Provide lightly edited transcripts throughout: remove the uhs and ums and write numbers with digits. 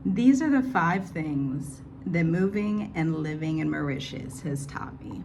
These are the 5 things that moving and living in Mauritius has taught me.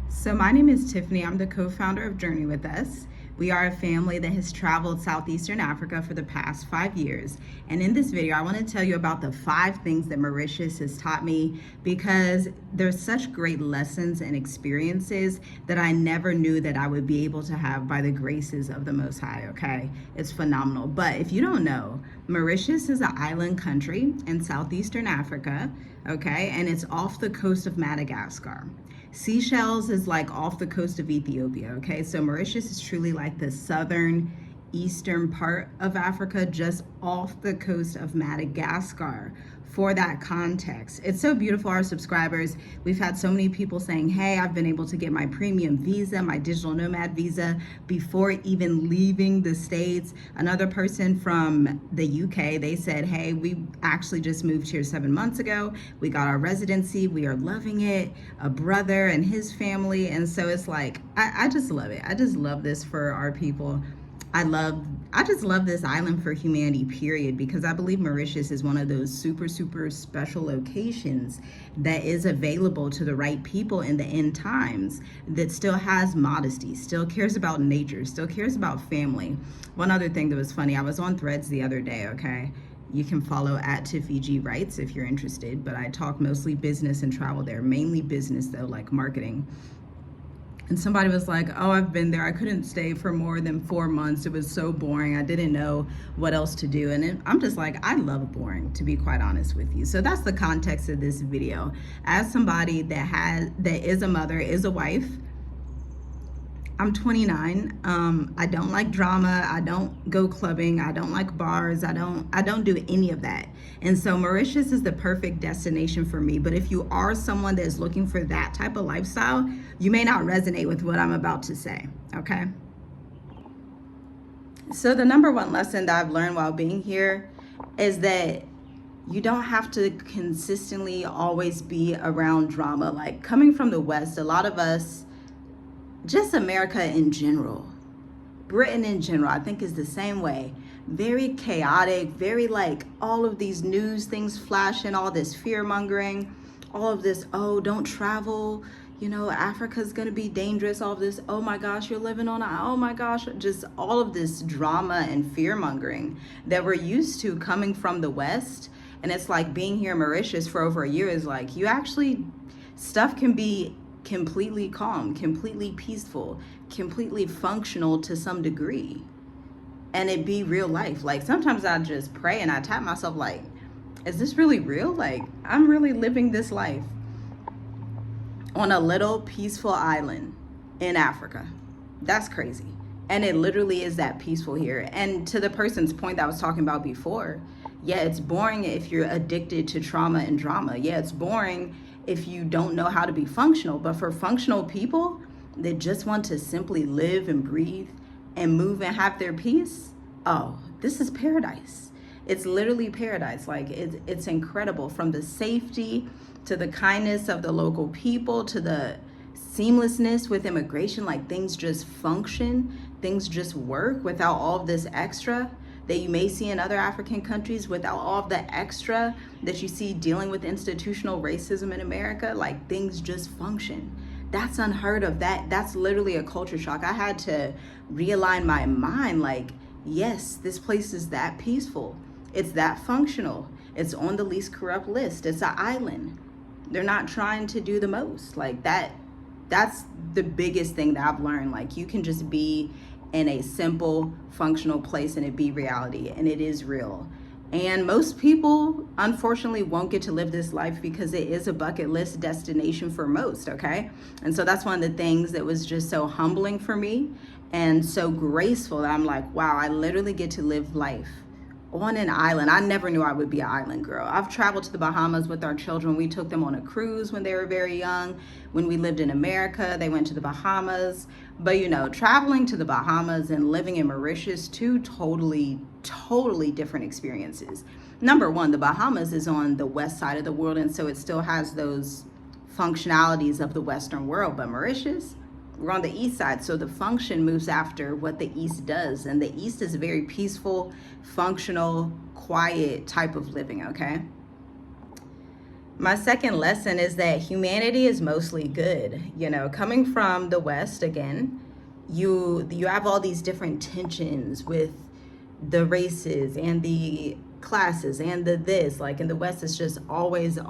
So my name is Tiffany. I'm the co-founder of Journey With Us. We are a family that has traveled Southeastern Africa for the past 5 years. And in this video, I want to tell you about the 5 things that Mauritius has taught me, because there's such great lessons and experiences that I never knew that I would be able to have by the graces of the Most High, okay? It's phenomenal. But if you don't know, Mauritius is an island country in Southeastern Africa, okay? And it's off the coast of Madagascar. Seychelles is like off the coast of Ethiopia, okay? So Mauritius is truly like the southern eastern part of Africa, just off the coast of Madagascar. For that context, it's so beautiful. Our subscribers, we've had so many people saying, hey, I've been able to get my premium visa, my digital nomad visa, before even leaving the States. Another person from the UK, they said, hey, we actually just moved here 7 months ago. We got our residency. We are loving it. A brother and his family. And so it's like, I just love it. I just love this for our people. I just love this island for humanity, period, because I believe Mauritius is one of those super special locations that is available to the right people in the end times, that still has modesty, still cares about nature, still cares about family. One other thing that was funny, I was on Threads the other day, okay? You can follow at Tiffy Writes if you're interested, but I talk mostly business and travel there, mainly business though, like marketing. And somebody was like, oh, I've been there. I couldn't stay for more than 4 months. It was so boring. I didn't know what else to do. And I'm just like, I love boring, to be quite honest with you. So that's the context of this video. As somebody that is a mother, is a wife, I'm 29. I don't like drama. I don't go clubbing. I don't like bars. I don't do any of that. And so Mauritius is the perfect destination for me. But if you are someone that is looking for that type of lifestyle, you may not resonate with what I'm about to say, okay? So the number one lesson that I've learned while being here is that you don't have to consistently always be around drama. Like, coming from the West, a lot of us, just America in general, Britain in general, I think is the same way. Very chaotic, very like all of these news things flashing, all this fear mongering, all of this, oh, don't travel, you know, Africa's gonna be dangerous, all of this, oh my gosh, you're living on oh my gosh, just all of this drama and fear mongering that we're used to coming from the West. And it's like being here in Mauritius for over a year is like, you actually, stuff can be completely calm, completely peaceful, completely functional to some degree, and it be real life. Like, sometimes I just pray and I tap myself like, is this really real? Like, I'm really living this life on a little peaceful island in Africa. That's crazy. And it literally is that peaceful here. And to the person's point that I was talking about before, yeah, it's boring if you're addicted to trauma and drama. Yeah, it's boring if you don't know how to be functional. But for functional people that just want to simply live and breathe and move and have their peace, oh, this is paradise. It's literally paradise. Like, it's incredible, from the safety to the kindness of the local people to the seamlessness with immigration. Like, things just function, things just work without all of this extra that you may see in other African countries, without all of the extra that you see dealing with institutional racism in America. Like, things just function. That's unheard of. That's literally a culture shock. I had to realign my mind. Like, yes, this place is that peaceful. It's that functional. It's on the least corrupt list. It's an island. They're not trying to do the most. Like, that's the biggest thing that I've learned. Like, you can just be in a simple, functional place and it be reality, and it is real. And most people, unfortunately, won't get to live this life because it is a bucket list destination for most, okay? And so that's one of the things that was just so humbling for me and so graceful that I'm like, wow, I literally get to live life on an island. I never knew I would be an island girl. I've traveled to the Bahamas with our children. We took them on a cruise when they were very young. When we lived in America, they went to the Bahamas. But, you know, traveling to the Bahamas and living in Mauritius, two totally different experiences. Number one, the Bahamas is on the west side of the world, and so it still has those functionalities of the Western world. But Mauritius, We're on the east side, so the function moves after what the east does. And the east is a very peaceful, functional, quiet type of living, okay? My second lesson is that humanity is mostly good. You know, coming from the West, again, you have all these different tensions with the races and the classes and the this. Like in the West, it's just always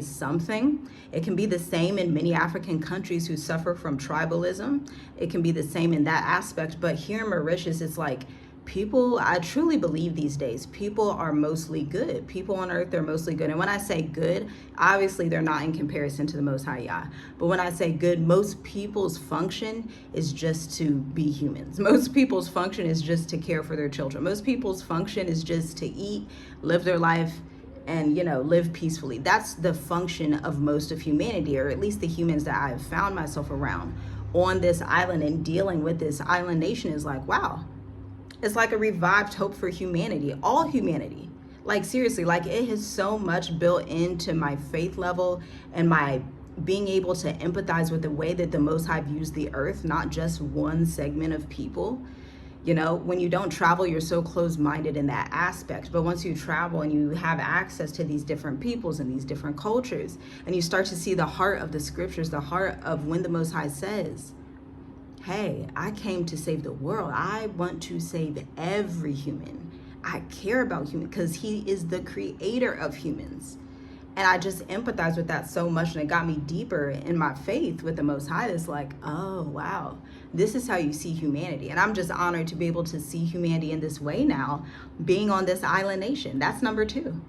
something. It can be the same in many African countries who suffer from tribalism. It can be the same in that aspect. But here in Mauritius, it's like people, I truly believe these days, people are mostly good. People on earth, they're mostly good. And when I say good, obviously they're not in comparison to the Most High Yah. But when I say good, most people's function is just to be humans. Most people's function is just to care for their children. Most people's function is just to eat, live their life, and, you know, live peacefully. That's the function of most of humanity, or at least the humans that I've found myself around on this island and dealing with this island nation is like, wow. It's like a revived hope for humanity, all humanity. Like seriously, like it has so much built into my faith level and my being able to empathize with the way that the Most High views the earth, not just one segment of people. You know, when you don't travel, you're so closed-minded in that aspect. But once you travel and you have access to these different peoples and these different cultures, and you start to see the heart of the scriptures, the heart of when the Most High says, hey, I came to save the world. I want to save every human. I care about humans because he is the creator of humans. And I just empathize with that so much, and it got me deeper in my faith with the Most High. It's like, oh, wow, this is how you see humanity. And I'm just honored to be able to see humanity in this way now, being on this island nation. That's number 2.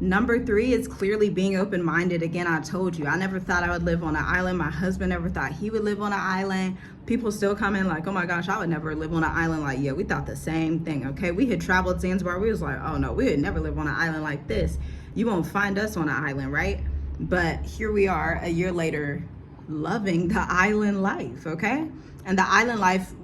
Number 3 is clearly being open-minded. Again, I told you, I never thought I would live on an island. My husband never thought he would live on an island. People still come in like, oh my gosh, I would never live on an island. Like, yeah, we thought the same thing, okay? We had traveled Zanzibar. We was like, oh no, we would never live on an island like this. You won't find us on an island, right? But here we are a year later, loving the island life, okay? And the island life,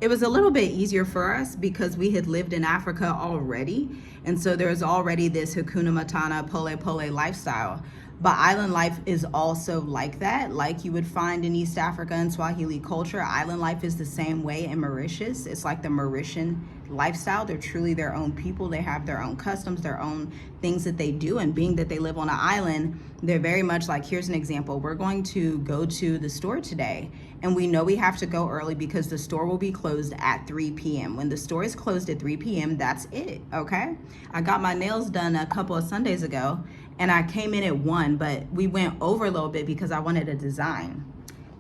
it was a little bit easier for us because we had lived in Africa already. And so there's already this Hakuna Matata, Pole Pole lifestyle. But island life is also like that, like you would find in East Africa and Swahili culture. Island life is the same way in Mauritius. It's like the Mauritian lifestyle. They're truly their own people. They have their own customs, their own things that they do. And being that they live on an island, they're very much like, here's an example. We're going to go to the store today. And we know we have to go early because the store will be closed at 3 p.m. When the store is closed at 3 p.m., that's it, okay? I got my nails done a couple of Sundays ago, and I came in at 1, but we went over a little bit because I wanted a design.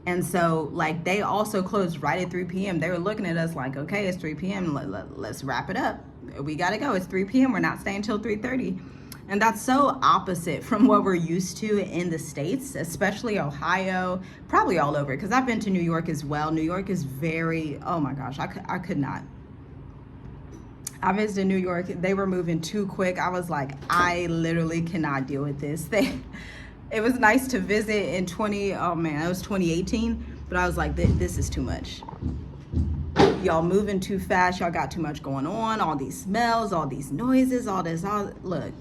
And so, like, they also closed right at 3 p.m. They were looking at us like, okay, it's 3 p.m. Let's wrap it up. We got to go. It's 3 p.m. We're not staying till 3:30. And that's so opposite from what we're used to in the States, especially Ohio, probably all over. Because I've been to New York as well. New York is very, oh my gosh, I could not. I visited New York. They were moving too quick. I was like, I literally cannot deal with this. It was nice to visit in 2018. But I was like, this is too much. Y'all moving too fast. Y'all got too much going on. All these smells, all these noises, all this. Look,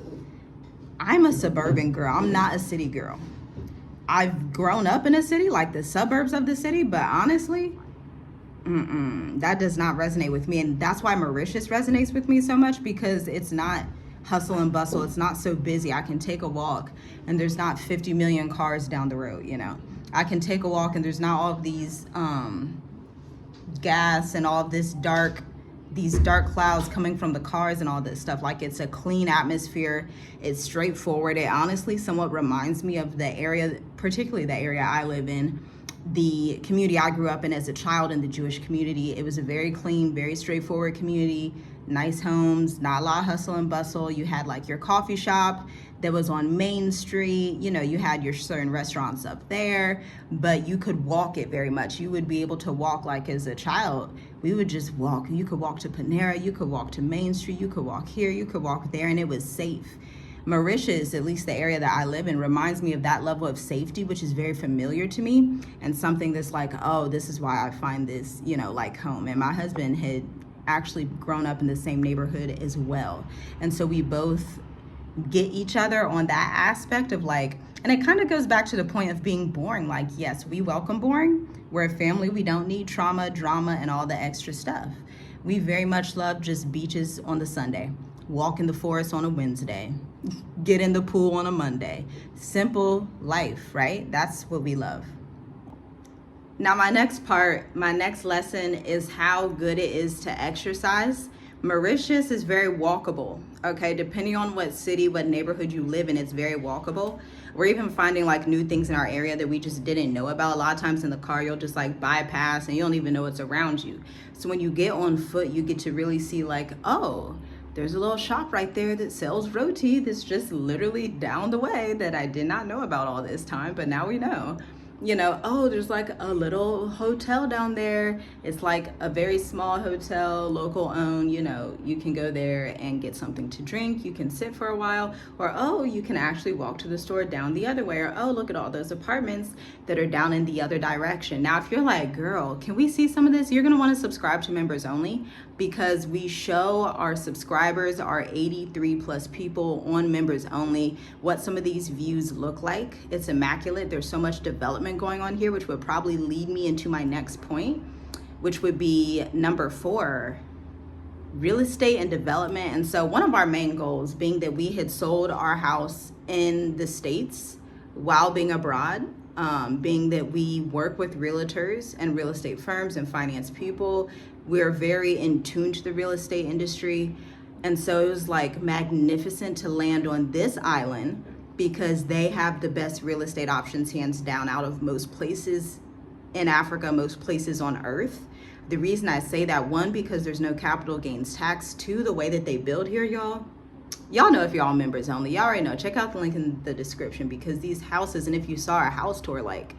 I'm a suburban girl. I'm not a city girl. I've grown up in a city, like the suburbs of the city, but honestly, that does not resonate with me. And that's why Mauritius resonates with me so much, because it's not hustle and bustle. It's not so busy. I can take a walk and there's not 50 million cars down the road, you know. I can take a walk and there's not all of these gas and all of these dark clouds coming from the cars and all this stuff. Like, it's a clean atmosphere. It's straightforward. It honestly somewhat reminds me of the area, particularly the area I live in, the community I grew up in as a child in the Jewish community. It was a very clean, very straightforward community, nice homes, not a lot of hustle and bustle. You had like your coffee shop that was on Main Street. You know, you had your certain restaurants up there, but you could walk it very much. You would be able to walk, like as a child, we would just walk. You could walk to Panera, you could walk to Main Street, you could walk here, you could walk there, and it was safe. Mauritius, at least the area that I live in, reminds me of that level of safety, which is very familiar to me, and something that's like, oh, this is why I find this, you know, like home. And my husband had actually grown up in the same neighborhood as well. And so we both get each other on that aspect of like, And it kind of goes back to the point of being boring. Like, yes, we welcome boring. We're a family. We don't need trauma, drama, and all the extra stuff. We very much love just beaches on the Sunday, walk in the forest on a Wednesday, get in the pool on a Monday. Simple life, right? That's what we love. Now, my next lesson is how good it is to exercise. Mauritius is very walkable, okay? Depending on what city, what neighborhood you live in, it's very walkable. We're even finding like new things in our area that we just didn't know about. A lot of times in the car, you'll just like bypass and you don't even know what's around you. So when you get on foot, you get to really see like, oh, there's a little shop right there that sells roti that's just literally down the way that I did not know about all this time, but now we know. You know, oh, there's like a little hotel down there. It's like a very small hotel, local owned. You know, you can go there and get something to drink. You can sit for a while, or oh, you can actually walk to the store down the other way, or oh, look at all those apartments that are down in the other direction. Now, if you're like, girl, can we see some of this? You're gonna want to subscribe to Members Only, because we show our subscribers, our 83 plus people on Members Only, what some of these views look like. It's immaculate. There's so much development going on here, which would probably lead me into my next point, which would be number 4, real estate and development. And so one of our main goals being that we had sold our house in the States while being abroad, being that we work with realtors and real estate firms and finance people. We're very in tune to the real estate industry. And so it was like magnificent to land on this island, because they have the best real estate options hands down out of most places in Africa, most places on earth. The reason I say that, one, because there's no capital gains tax. 2, the way that they build here, y'all know if y'all members only, y'all already know. Check out the link in the description, because these houses, and if you saw a house tour, like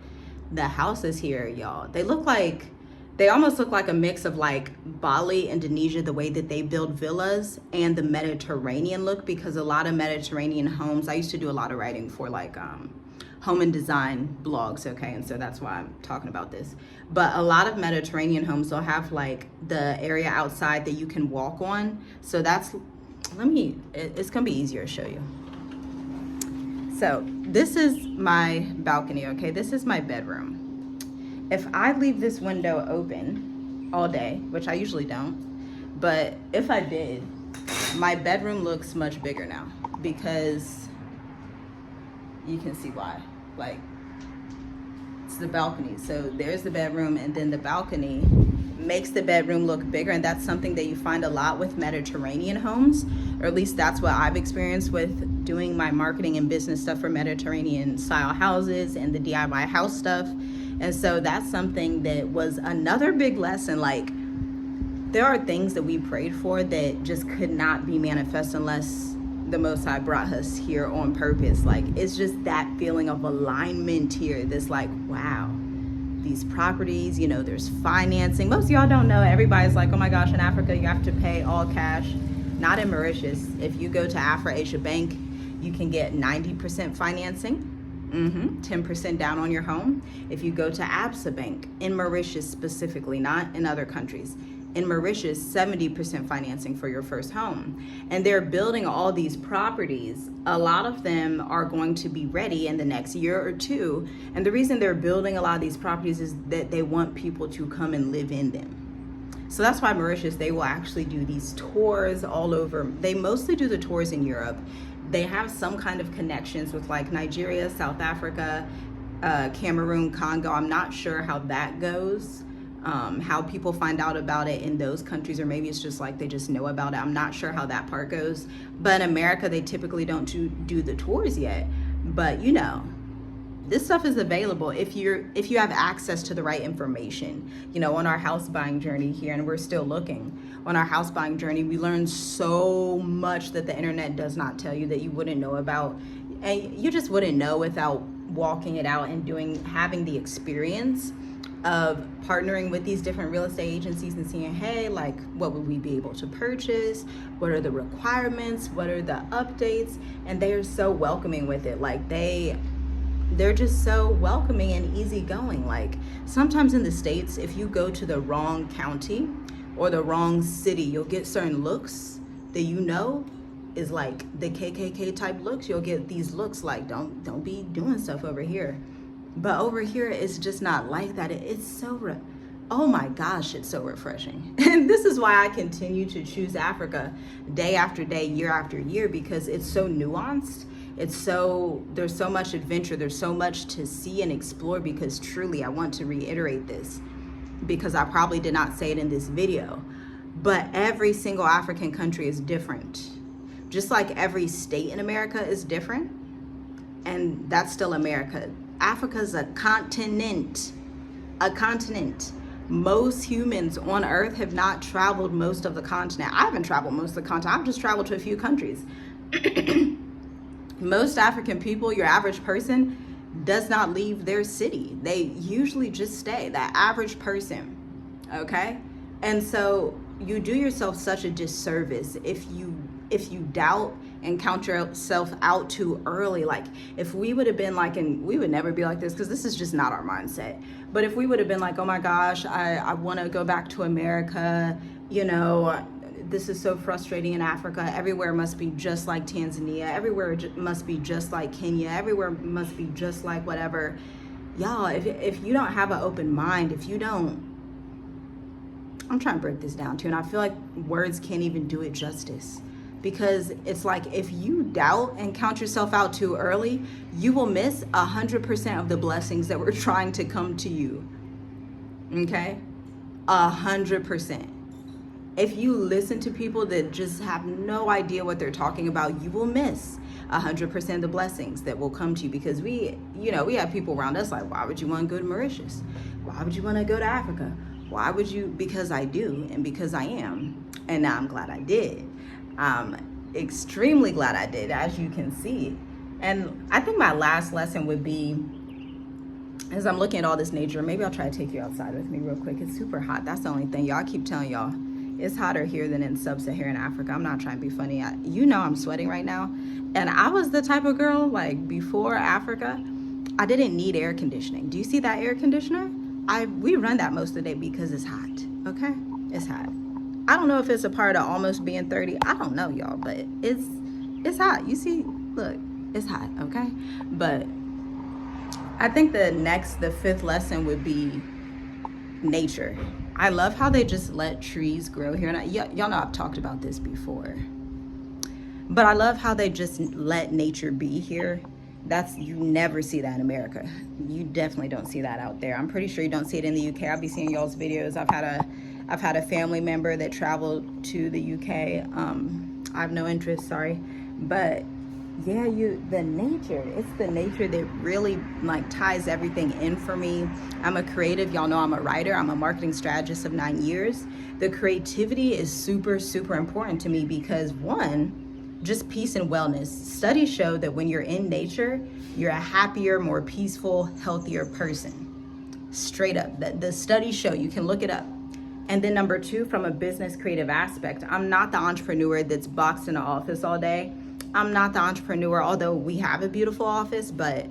the houses here, y'all, they almost look like a mix of like Bali, Indonesia, the way that they build villas, and the Mediterranean look, because a lot of Mediterranean homes, I used to do a lot of writing for like home and design blogs, okay? And so that's why I'm talking about this. But a lot of Mediterranean homes, they'll have like the area outside that you can walk on. So that's, it's gonna be easier to show you. So this is my balcony, okay? This is my bedroom. If I leave this window open all day, which I usually don't, but if I did, my bedroom looks much bigger now, because you can see why. Like, it's the balcony. So there's the bedroom, and then the balcony makes the bedroom look bigger. And that's something that you find a lot with Mediterranean homes, or at least that's what I've experienced with doing my marketing and business stuff for Mediterranean style houses and the DIY house stuff. And so that's something that was another big lesson. Like, there are things that we prayed for that just could not be manifest unless the Most High brought us here on purpose. Like, it's just that feeling of alignment here. This like, wow, these properties, you know, there's financing. Most of y'all don't know. Everybody's like, oh my gosh, in Africa, you have to pay all cash. Not in Mauritius. If you go to Afro-Asia Bank, you can get 90% financing. 10% down on your home. If you go to Absa Bank, in Mauritius specifically, not in other countries, in Mauritius, 70% financing for your first home. And they're building all these properties. A lot of them are going to be ready in the next year or 2. And the reason they're building a lot of these properties is that they want people to come and live in them. So that's why Mauritius, they will actually do these tours all over. They mostly do the tours in Europe. They have some kind of connections with like Nigeria, South Africa, Cameroon, Congo. I'm not sure how that goes, how people find out about it in those countries, or maybe it's just like they just know about it. I'm not sure how that part goes. But in America, they typically don't do the tours yet. But you know, this stuff is available if you have access to the right information. You know, on our house buying journey here, and we're still looking. On our house buying journey, we learned so much that the internet does not tell you, that you wouldn't know about, and you just wouldn't know without walking it out and having the experience of partnering with these different real estate agencies and seeing, hey, like, what would we be able to purchase? What are the requirements? What are the updates? And they are so welcoming with it. Like, they're just so welcoming and easygoing. Like, sometimes in the States, if you go to the wrong county or the wrong city, you'll get certain looks that you know is like the KKK type looks. You'll get these looks like, don't be doing stuff over here. But over here, it's just not like that. It's so, oh my gosh, it's so refreshing. And this is why I continue to choose Africa day after day, year after year, because it's so nuanced. There's so much adventure. There's so much to see and explore, because truly, I want to reiterate this, because I probably did not say it in this video, but every single African country is different. Just like every state in America is different, and that's still America. Africa's a continent, a continent. Most humans on Earth have not traveled most of the continent. I haven't traveled most of the continent. I've just traveled to a few countries. Most African people, your average person, does not leave their city. They usually just stay, that average person, okay? And so you do yourself such a disservice if you doubt and count yourself out too early. Like, if we would have been like, and we would never be like this, because this is just not our mindset, but if we would have been like, oh my gosh, I want to go back to America, you know, this is so frustrating in Africa, everywhere must be just like Tanzania, everywhere must be just like Kenya, everywhere must be just like whatever. Y'all, if you don't have an open mind, if you don't, I'm trying to break this down too, and I feel like words can't even do it justice. Because it's like, if you doubt and count yourself out too early, you will miss 100% of the blessings that were trying to come to you. Okay? 100%. If you listen to people that just have no idea what they're talking about, you will miss 100% of the blessings that will come to you. Because we have people around us like, why would you want to go to Mauritius? Why would you want to go to Africa? Why would you? Because I do, and because I am. And now I'm glad I did. Extremely glad I did, as you can see. And I think my last lesson would be, as I'm looking at all this nature, maybe I'll try to take you outside with me real quick. It's super hot. That's the only thing. Y'all, I keep telling y'all, it's hotter here than in sub-Saharan Africa. I'm not trying to be funny. You know I'm sweating right now. And I was the type of girl, like, before Africa, I didn't need air conditioning. Do you see that air conditioner? We run that most of the day because it's hot, okay? It's hot. I don't know if it's a part of almost being 30. I don't know, y'all, but it's hot. You see, look, it's hot, okay? But I think the fifth lesson would be nature. I love how they just let trees grow here. And y'all know I've talked about this before. But I love how they just let nature be here. You never see that in America. You definitely don't see that out there. I'm pretty sure you don't see it in the UK. I'll be seeing y'all's videos. I've had a family member that traveled to the UK. I have no interest, sorry. But yeah, it's the nature that really like ties everything in for me. I'm a creative. Y'all know I'm a writer. I'm a marketing strategist of 9 years. The creativity is super, super important to me because, one, just peace and wellness. Studies show that when you're in nature, you're a happier, more peaceful, healthier person. Straight up. The studies show, you can look it up. And then number two, from a business creative aspect, I'm not the entrepreneur that's boxed in an office all day. I'm not the entrepreneur, although we have a beautiful office, but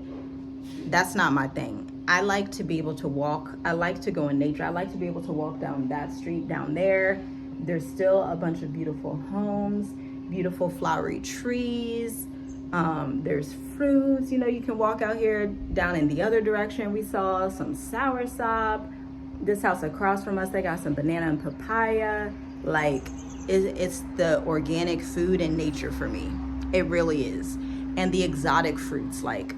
that's not my thing. I like to be able to walk. I like to go in nature. I like to be able to walk down that street down there. There's still a bunch of beautiful homes, beautiful flowery trees. There's fruits. You know, you can walk out here. Down in the other direction, we saw some soursop. This house across from us, they got some banana and papaya. Like, it's the organic food and nature for me. It really is. And the exotic fruits, like,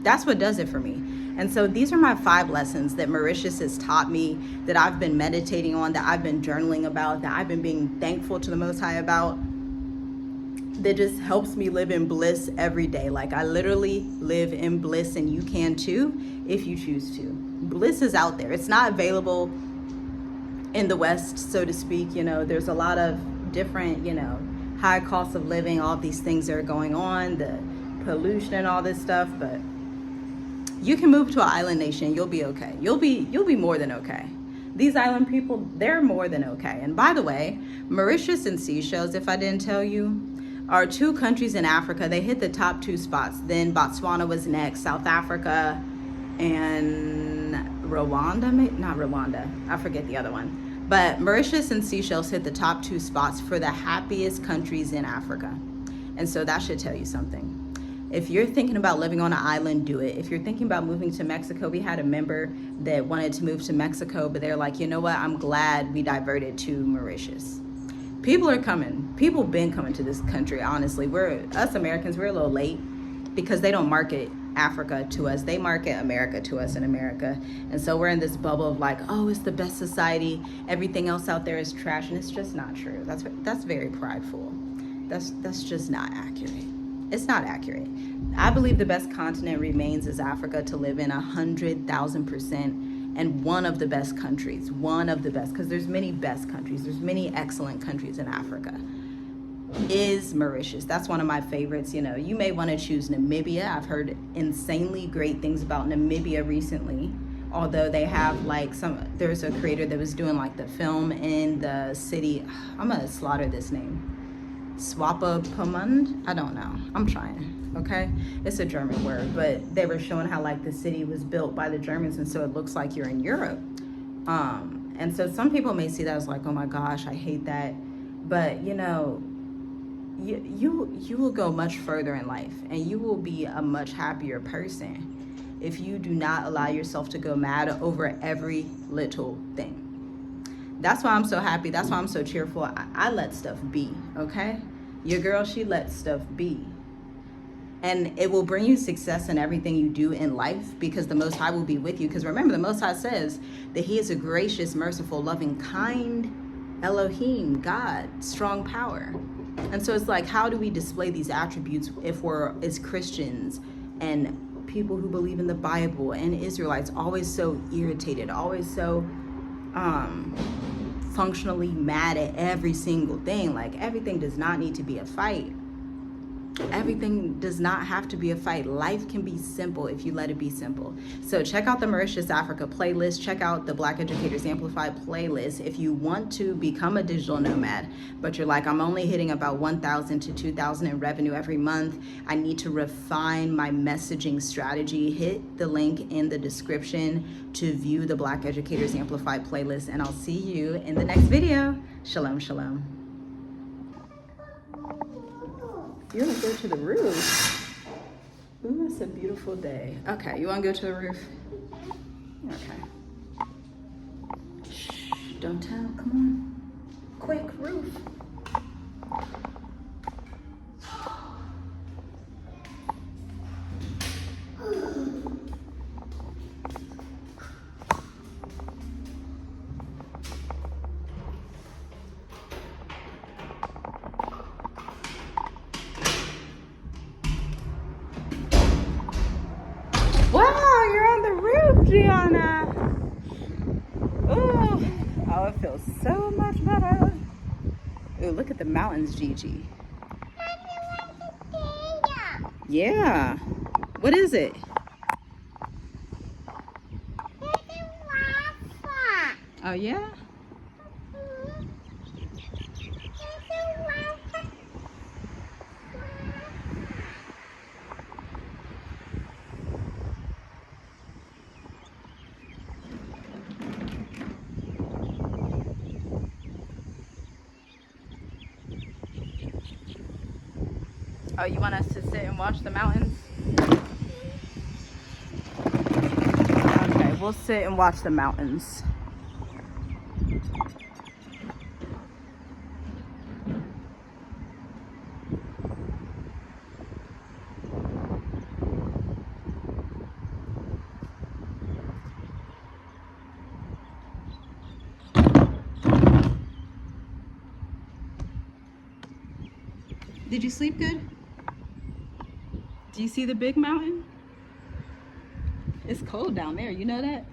that's what does it for me. And so these are my 5 lessons that Mauritius has taught me, that I've been meditating on, that I've been journaling about, that I've been being thankful to the Most High about, that just helps me live in bliss every day. Like, I literally live in bliss, and you can too if you choose to. Bliss is out there. It's not available in the West, so to speak. You know, there's a lot of different, high cost of living, all of these things that are going on, the pollution and all this stuff, but you can move to an island nation. You'll be okay. You'll be more than okay. These island people, they're more than okay. And by the way, Mauritius and Seychelles, if I didn't tell you, are 2 countries in Africa. They hit the top 2 spots. Then Botswana was next, South Africa, and Rwanda, not Rwanda, I forget the other one. But Mauritius and Seychelles hit the top 2 spots for the happiest countries in Africa. And so that should tell you something. If you're thinking about living on an island, do it. If you're thinking about moving to Mexico, we had a member that wanted to move to Mexico, but they're like, you know what? I'm glad we diverted to Mauritius. People are coming. People been coming to this country, honestly. Us Americans, we're a little late because they don't market Africa to us. They market America to us in America. And so we're in this bubble of like, oh, it's the best society. Everything else out there is trash. And it's just not true. That's very prideful. That's just not accurate. It's not accurate. I believe the best continent remains is Africa to live in 100,000%, and one of the best countries, because there's many best countries, there's many excellent countries in Africa, is Mauritius. That's one of my favorites. You know, you may want to choose Namibia. I've heard insanely great things about Namibia recently, although they have like there's a creator that was doing like the film in the city, I'm gonna slaughter this name, Swapopmund, I don't know, I'm trying, okay? It's a German word, but they were showing how like the city was built by the Germans, and so it looks like you're in Europe. And so some people may see that as like, oh my gosh, I hate that. But you know, you will go much further in life, and you will be a much happier person if you do not allow yourself to go mad over every little thing. That's why I'm so happy. That's why I'm so cheerful. I let stuff be, okay? Your girl, she lets stuff be. And it will bring you success in everything you do in life, because the Most High will be with you. Because remember, the Most High says that he is a gracious, merciful, loving, kind Elohim, God, strong power. And so it's like, how do we display these attributes if we're, as Christians and people who believe in the Bible and Israelites, always so irritated, always so functionally mad at every single thing? Like, everything does not need to be a fight. Everything does not have to be a fight. Life can be simple if you let it be simple. So check out the Mauritius Africa playlist. Check out the Black Educators Amplified playlist if you want to become a digital nomad, but you're like, I'm only hitting about 1,000 to 2,000 in revenue every month. I need to refine my messaging strategy. Hit the link in the description to view the Black Educators Amplified playlist, and I'll see you in the next video. Shalom, shalom. You want to go to the roof? Ooh, it's a beautiful day. Okay, you want to go to the roof? Okay. Shh, don't tell. Come on. Quick, roof. Wow, you're on the roof, Gianna. Ooh. Oh, it feels so much better. Ooh, look at the mountains, Gigi. Yeah. What is it? Oh, yeah? Oh, you want us to sit and watch the mountains? Okay, we'll sit and watch the mountains. Did you sleep good? Do you see the big mountain? It's cold down there, you know that?